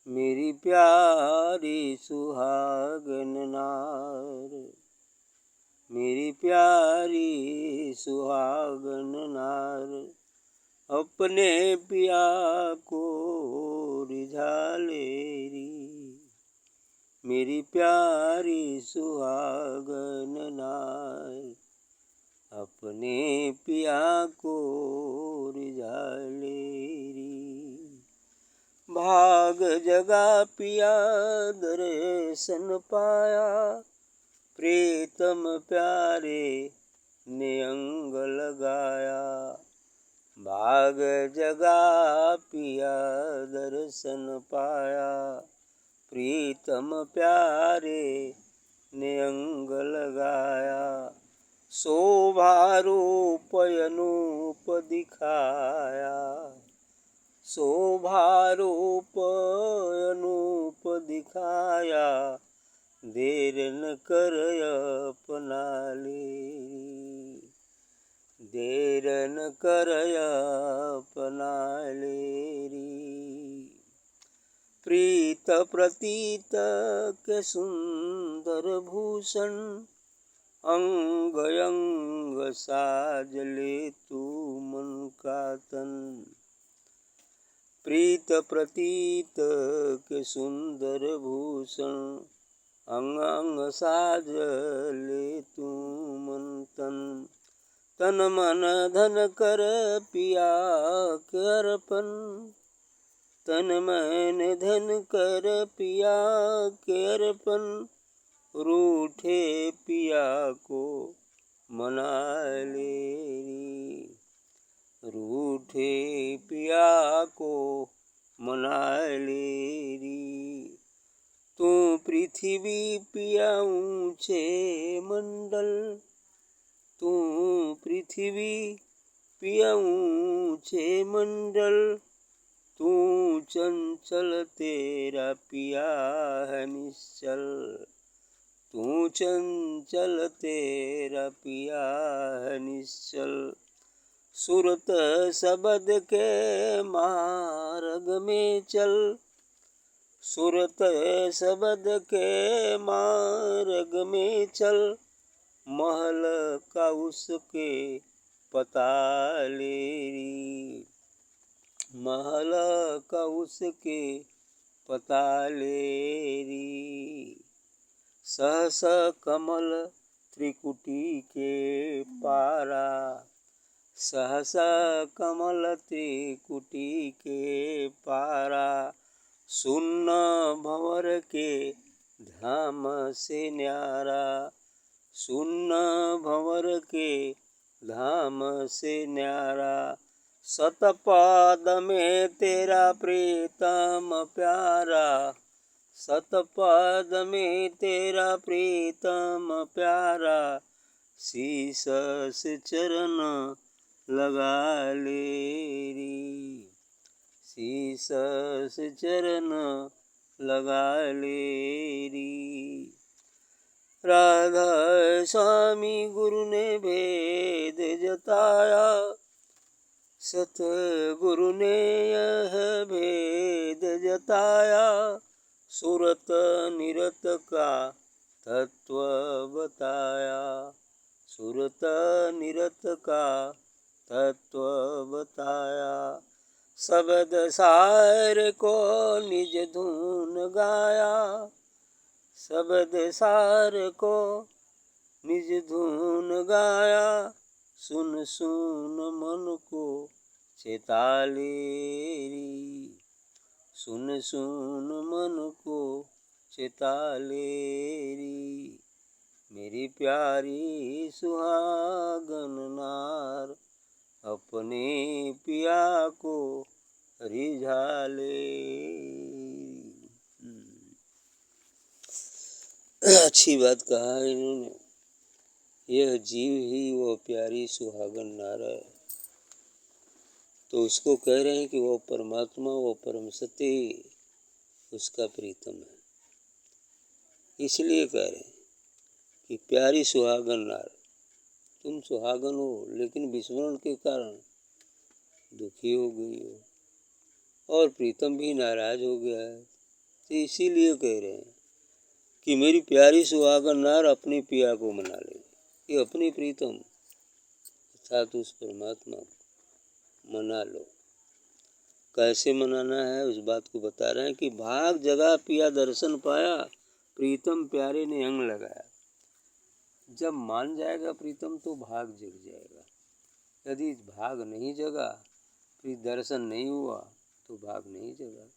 मेरी प्यारी सुहागन नार, मेरी प्यारी सुहागन नार, अपने पिया को रिझा ले री। मेरी प्यारी सुहागन नार, अपने पिया को रिझा ले री। भाग जगा पिया दर्शन पाया, प्रीतम प्यारे ने अंग लगाया। भाग जगा पिया दर्शन पाया, प्रीतम प्यारे ने अंग लगाया। शोभा रूप अनूप दिखाया, शोभा रूप अनूप दिखाया। देर न कर अपना ले, देर न कर अपना ले री। प्रीत प्रतीत के सुंदर भूषण, अंग अंग साज ले तू मन का तन। प्रीत प्रतीत के सुंदर भूषण, अंग अंग साज ले तू मन तन। तन मन धन कर पिया के अर्पण, तन मन धन कर पिया के अर्पण। रूठे पिया को मना ले री, रूठे पिया को मना ले री। तू पृथ्वी पिया ऊंचे मंडल, तू पृथ्वी पिया ऊंचे मंडल। तू चंचल तेरा पिया है निश्चल, तू चंचल तेरा पिया है निश्चल। सुरत शब्द के मार्ग में चल, सुरत शब्द के मार्ग में चल। महल का उसके पता ले री, महल का उसके पता ले री। सहस कमल त्रिकुटी के पारा, सहस कमल त्रिकुटी के पारा। सुन्न भंवर के धाम से न्यारा, सुन्न भंवर के धाम से न्यारा। सतपद में तेरा प्रीतम प्यारा, सतपद में तेरा प्रीतम प्यारा। शीश से चरण लगा ले री, शीश से चरण लगा ले री। राधा स्वामी गुरु ने भेद जताया, सतगुरु ने यह भेद जताया। सुरत निरत का तत्व बताया, सुरत निरत का तत्व बताया। शब्द सार को निज धुन गाया, शब्द सार को निज धुन गाया। सुन सुन मन को चेता ले री, सुन सुन मन को चेता ले री। मेरी प्यारी सुहागन नार, अपने पिया को रिझा ले। अच्छी बात कहा इन्होंने। यह जीव ही वो प्यारी सुहागन नार है। तो उसको कह रहे हैं कि वो परमात्मा, वो परम सत्य ही उसका प्रीतम है। इसलिए कह रहे हैं कि प्यारी सुहागन नार, तुम सुहागन हो लेकिन विस्मरण के कारण दुखी हो गई हो, और प्रीतम भी नाराज हो गया है। तो इसीलिए कह रहे हैं कि मेरी प्यारी सुहागन नार अपने पिया को मना ले, कि अपनी प्रीतम अर्थात उस परमात्मा को मना लो। कैसे मनाना है उस बात को बता रहे हैं कि भाग जगा पिया दर्शन पाया, प्रीतम प्यारे ने अंग लगाया। जब मान जाएगा प्रीतम तो भाग जग जाएगा, यदि भाग नहीं जगा, फिर दर्शन नहीं हुआ तो भाग नहीं जगा।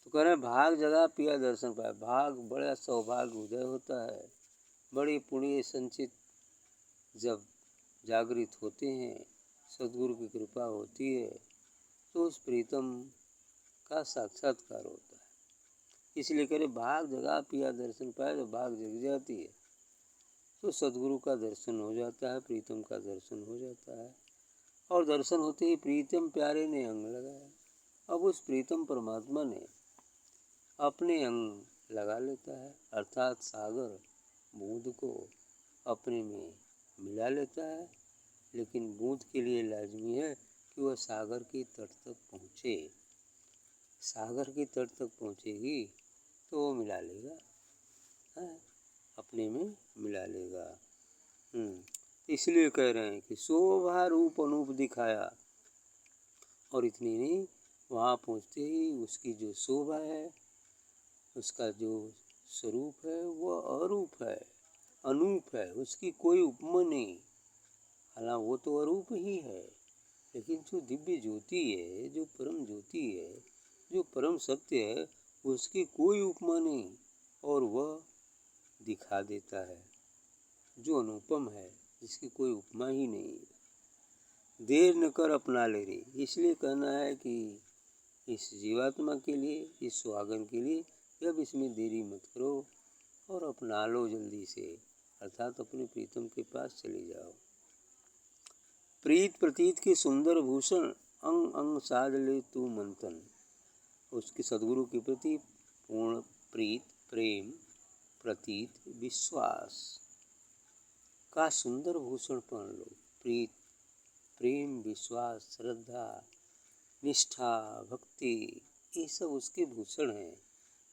तो कह रहे हैं भाग जगा पिया दर्शन पाया। भाग बड़ा सौभाग्य उदय होता है, बड़ी पुण्य संचित जब जागृत होते हैं, सद्गुरु की कृपा होती है तो उस प्रीतम का साक्षात्कार होता है। इसलिए कह रहे भाग जगा पिया दर्शन पाया। जब भाग जग जाती है तो सद्गुरु का दर्शन हो जाता है, प्रीतम का दर्शन हो जाता है। और दर्शन होते ही प्रीतम प्यारे ने अंग लगाया। अब उस प्रीतम परमात्मा ने अपने अंग लगा लेता है, अर्थात सागर बूंद को अपने में मिला लेता है। लेकिन बूंद के लिए लाजमी है कि वह सागर के तट तक पहुँचे। सागर के तट तक पहुँचेगी तो वो मिला लेगा, अपने में मिला लेगा। इसलिए कह रहे हैं कि शोभा रूप अनूप दिखाया। और इतनी नहीं, वहाँ पहुँचते ही उसकी जो शोभा है, उसका जो स्वरूप है वह अरूप है, अनूप है, उसकी कोई उपमा नहीं। हालांकि वो तो अरूप ही है, लेकिन जो दिव्य ज्योति है, जो परम ज्योति है, जो परम सत्य है, उसकी कोई उपमा नहीं। और वह दिखा देता है जो अनुपम है, जिसकी कोई उपमा ही नहीं। देर न कर अपना ले रे। इसलिए कहना है कि इस जीवात्मा के लिए, इस सुहागन के लिए, जब इसमें देरी मत करो और अपना लो जल्दी से, अर्थात अपने प्रीतम के पास चले जाओ। प्रीत प्रतीत के सुंदर भूषण, अंग अंग साध ले तू मंथन। उसके सद्गुरु के प्रति पूर्ण प्रीत, प्रेम, प्रतीत, विश्वास का सुंदर भूषण पहन लो। प्रीत, प्रेम, विश्वास, श्रद्धा, निष्ठा, भक्ति, ये सब उसके भूषण हैं।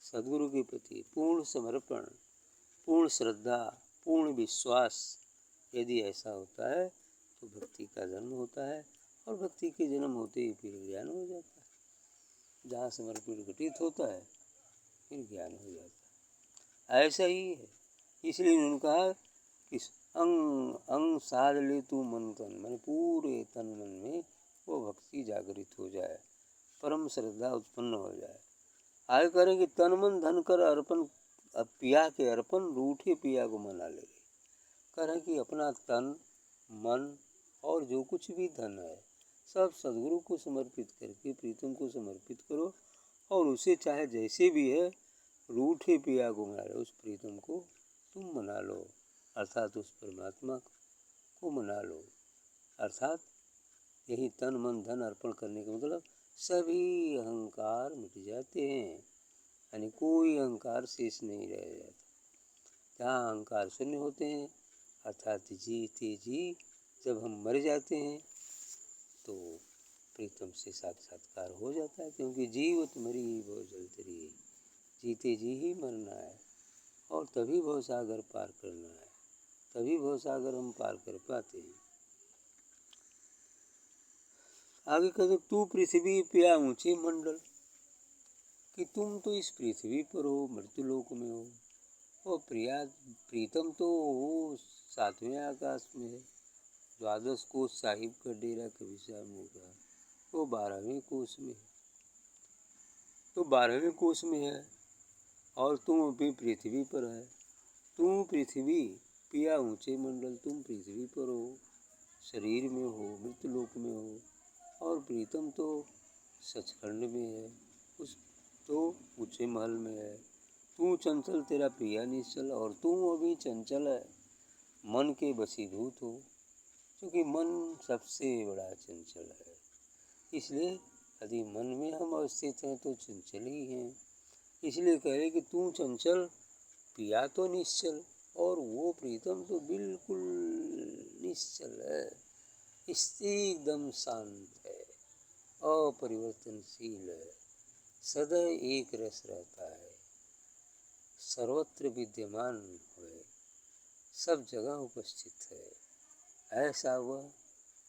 सद्गुरु के प्रति पूर्ण समर्पण, पूर्ण श्रद्धा, पूर्ण विश्वास, यदि ऐसा होता है तो भक्ति का जन्म होता है। और भक्ति के जन्म होते ही फिर ज्ञान हो जाता है। जहाँ समर्पण घटित होता है फिर ज्ञान हो जाता है। ऐसा ही है। इसलिए उन्होंने कहा कि अंग अंग साध ले तू मन तन, मैंने पूरे तन मन में वो भक्ति जागृत हो जाए, परम श्रद्धा उत्पन्न हो जाए। आगे करें कि तन मन धन कर अर्पण, अब पिया के अर्पण, रूठे पिया को मना ले। करें कि अपना तन मन और जो कुछ भी धन है सब सद्गुरु को समर्पित करके प्रीतम को समर्पित करो। और उसे चाहे जैसे भी है, रूठे पिया को मना लो, उस प्रीतम को तुम मना लो, अर्थात उस परमात्मा को मना लो। अर्थात यही तन मन धन अर्पण करने का मतलब सभी अहंकार मिट जाते हैं, यानी कोई अहंकार शेष नहीं रह जाता। जहाँ अहंकार शून्य होते हैं, अर्थात जीते जी जब हम मर जाते हैं तो प्रीतम से साक्षात्कार हो जाता है। क्योंकि जीवत मरी भव जल तरी, जीते जी ही मरना है और तभी भवसागर पार करना है, तभी भवसागर हम पार कर पाते हैं। आगे कहते तू पृथ्वी पिया ऊंचे मंडल, कि तुम तो इस पृथ्वी पर हो, मृत्युलोक में हो, और प्रीतम तो वो 7वें आकाश में है। द्वादश कोष साहिब का डेरा कभी सामने का, वो 12वें कोष में है, तो 12वें कोष में है। और तुम अभी पृथ्वी पर है। तुम पृथ्वी पिया ऊंचे मंडल, तुम पृथ्वी पर हो, शरीर में हो, मृत्युलोक में हो, और प्रीतम तो सचखंड में है, उस तो ऊंचे महल में है। तू चंचल तेरा पिया निश्चल, और तू अभी चंचल है, मन के वशीभूत हो, क्योंकि मन सबसे बड़ा चंचल है। इसलिए यदि मन में हम अवस्थित हैं तो चंचल ही हैं। इसलिए कह रहे कि तू चंचल, पिया तो निश्चल, और वो प्रीतम तो बिल्कुल निश्चल है, एकदम शांत है, अपरिवर्तनशील है। सदा एक रस रहता है, सर्वत्र विद्यमान है, सब जगह उपस्थित है, ऐसा वह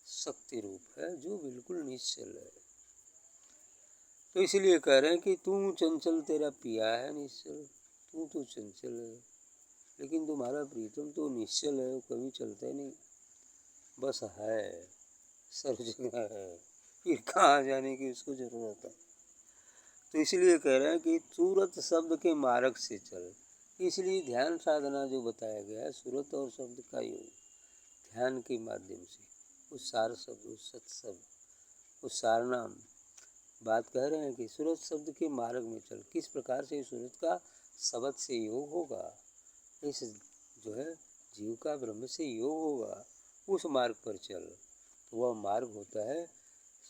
शक्ति रूप है जो बिल्कुल निश्चल है। तो इसलिए कह रहे हैं कि तू चंचल, तेरा पिया है निश्चल, तू तो चंचल है, लेकिन तुम्हारा प्रीतम तो निश्चल है, वो कभी चलता ही नहीं, बस है, सर्व जगह है, फिर कहाँ जाने की उसको जरूरत है। तो इसलिए कह रहे हैं कि सूरत शब्द के मार्ग से चल। इसलिए ध्यान साधना जो बताया गया है, सूरत और शब्द का योग, ध्यान के माध्यम से उस सार शब्द, उस सत शब्द, उस सार नाम बात कह रहे हैं कि सूरत शब्द के मार्ग में चल। किस प्रकार से सूरत का शब्द से योग होगा, इस जो है जीव का ब्रह्म से योग होगा, उस मार्ग पर चल। तो वह मार्ग होता है,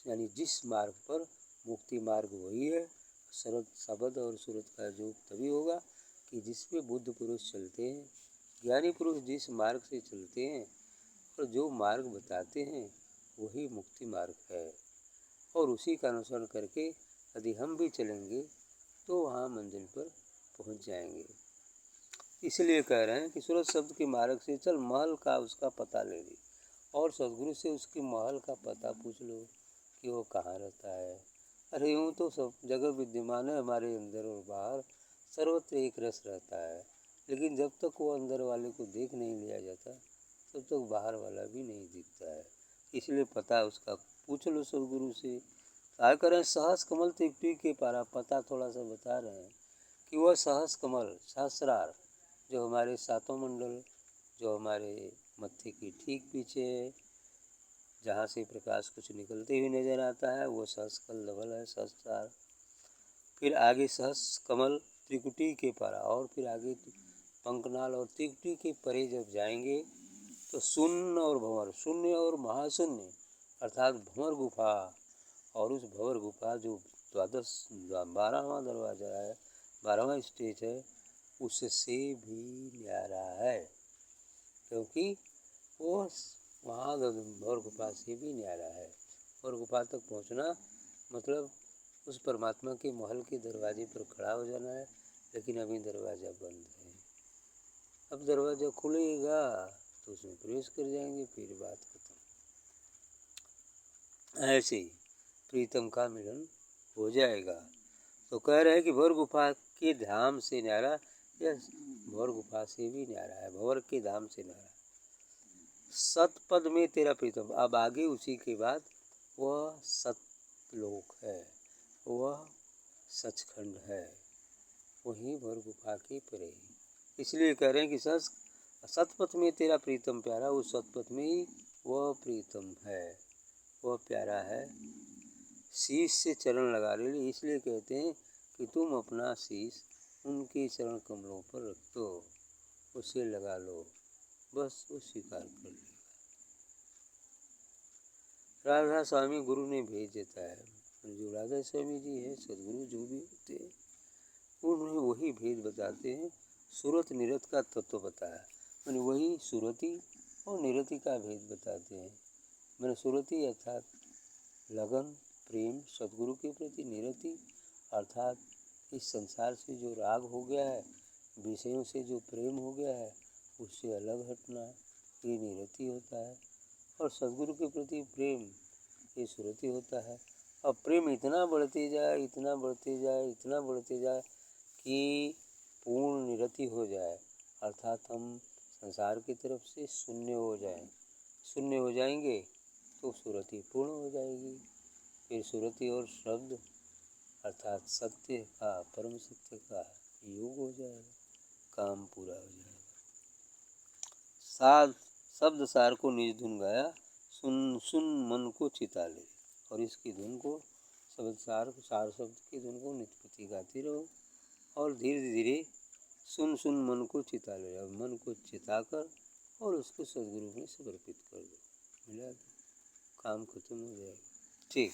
यानी जिस मार्ग पर मुक्ति मार्ग वही है। सूरत शब्द और सूरत का योग तभी होगा कि जिस पे बुद्ध पुरुष चलते हैं, ज्ञानी पुरुष जिस मार्ग से चलते हैं और जो मार्ग बताते हैं वही मुक्ति मार्ग है। और उसी का अनुसरण करके यदि हम भी चलेंगे तो वहाँ मंजिल पर पहुँच जाएंगे। इसलिए कह रहे हैं कि सूरत शब्द के मार्ग से चल, महल का उसका पता ले ली और सदगुरु से उसके महल का पता पूछ लो कि वो कहाँ रहता है। अरे यूँ तो सब जगह विद्यमान है, हमारे अंदर और बाहर सर्वत्र एक रस रहता है, लेकिन जब तक वो अंदर वाले को देख नहीं लिया जाता तब तक बाहर वाला भी नहीं दिखता है। इसलिए पता उसका पूछ लो सदगुरु से। क्या करें, सहस कमल त्रिपुटी के पारा, पता थोड़ा सा बता रहे हैं कि वह सहस कमल सहस्रार जो हमारे सातों मंडल, जो हमारे मत्थे की ठीक पीछे है, जहाँ से प्रकाश कुछ निकलते हुए नजर आता है, वो सहस कमल है, सहस्रार। फिर आगे सहस कमल त्रिकुटी के पारा, और फिर आगे पंखनाल और त्रिकुटी के परे जब जाएंगे तो शून्य और भंवर, शून्य और महाशून्य अर्थात भंवर गुफा, और उस भंवर गुफा जो 12वां दरवाजा है, 12वां स्टेज है, उससे भी न्यारा है, क्योंकि वो वहाँ भंवर गुफा से भी न्यारा है। भंवर गुफा तक पहुँचना मतलब उस परमात्मा के महल के दरवाजे पर खड़ा हो जाना है, लेकिन अभी दरवाज़ा बंद है। अब दरवाज़ा खुलेगा तो उसमें प्रवेश कर जाएंगे, फिर बात खत्म। ऐसे ही प्रीतम का मिलन हो जाएगा। तो कह रहे हैं कि भंवर गुफा के धाम से न्यारा, या भंवर गुफा से भी न्यारा है, भंवर के धाम से न्यारा। सतपद में तेरा प्रीतम, अब आगे उसी के बाद वह सतलोक है, वह सचखंड है, वही भंवर गुफा के परे। इसलिए कह रहे हैं कि सतपथ में तेरा प्रीतम प्यारा, उस सतपथ में ही वह प्रीतम है, वह प्यारा है। शीश से चरण लगा ले, इसलिए कहते हैं कि तुम अपना शीश उनके चरण कमलों पर रख दो, उसे लगा लो, बस वो स्वीकार कर लेगा। राधा स्वामी गुरु ने भेज देता है, जो राधा स्वामी जी है, सदगुरु जो भी होते हैं, उन्हें वही भेद बताते हैं। सूरत निरत का तत्व बताया, मैंने वही सूरती और निरति का भेद बताते हैं। मैंने सूरती अर्थात लगन प्रेम सदगुरु के प्रति, निरति अर्थात इस संसार से जो राग हो गया है, विषयों से जो प्रेम हो गया है, उससे अलग हटना, ये निरति होता है। और सदगुरु के प्रति प्रेम, ये सूरती होता है। अब प्रेम इतना बढ़ते जाए, इतना बढ़ते जाए, इतना बढ़ते जाए कि पूर्ण निरति हो जाए, अर्थात हम संसार की तरफ से शून्य हो जाए, शून्य हो जाएंगे तो सूरती पूर्ण हो जाएगी। फिर सूरती और शब्द अर्थात सत्य का, परम सत्य का योग हो जाएगा, काम पूरा हो जाएगा। साध शब्द सार को निज धुन गाया, सुन सुन मन को चिता ले। और इसकी धुन को, शब्द सार शब्द की धुन को नित्य प्रति गाते रहो, और धीरे धीरे सुन सुन मन को चिता ले। अब मन को चिता कर और उसको सदगुरु में समर्पित कर दो, मिला दो, काम खत्म हो जाएगा। ठीक।